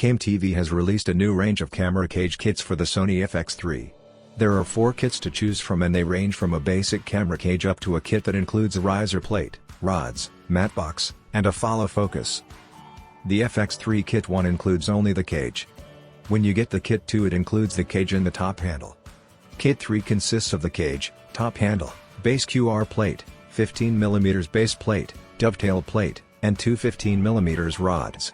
TV has released a new range of camera cage kits for the Sony FX3. There are 4 kits to choose from and they range from a basic camera cage up to a kit that includes a riser plate, rods, matte box, and a follow focus. The FX3 Kit 1 includes only the cage. When you get the Kit 2 it includes the cage and the top handle. Kit 3 consists of the cage, top handle, base QR plate, 15mm base plate, dovetail plate, and two 15mm rods.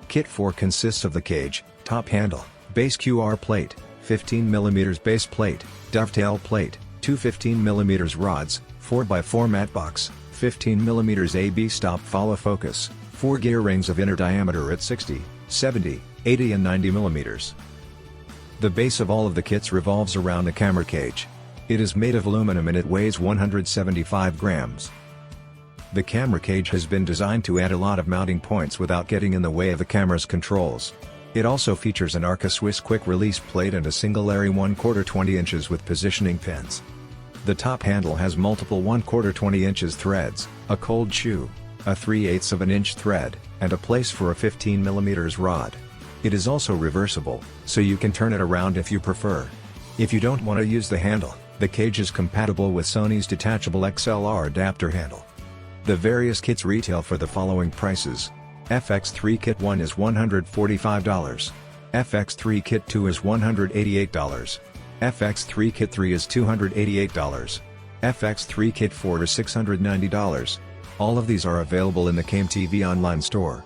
Kit 4 consists of the cage, top handle, base QR plate, 15mm base plate, dovetail plate, two 15mm rods, 4x4 matte box, 15mm AB stop follow focus, 4 gear rings of inner diameter at 60, 70, 80 and 90mm. The base of all of the kits revolves around the camera cage. It is made of aluminum and it weighs 175 grams. The camera cage has been designed to add a lot of mounting points without getting in the way of the camera's controls. It also features an Arca Swiss quick release plate and a single Larry 1/4 20 inches with positioning pins. The top handle has multiple 1/4 20 inches threads, a cold shoe, a 3/8 of an inch thread, and a place for a 15mm rod. It is also reversible, so you can turn it around if you prefer. If you don't want to use the handle, the cage is compatible with Sony's detachable XLR adapter handle. The various kits retail for the following prices. FX3 Kit 1 is $145. FX3 Kit 2 is $188. FX3 Kit 3 is $288. FX3 Kit 4 is $690. All of these are available in the TV online store.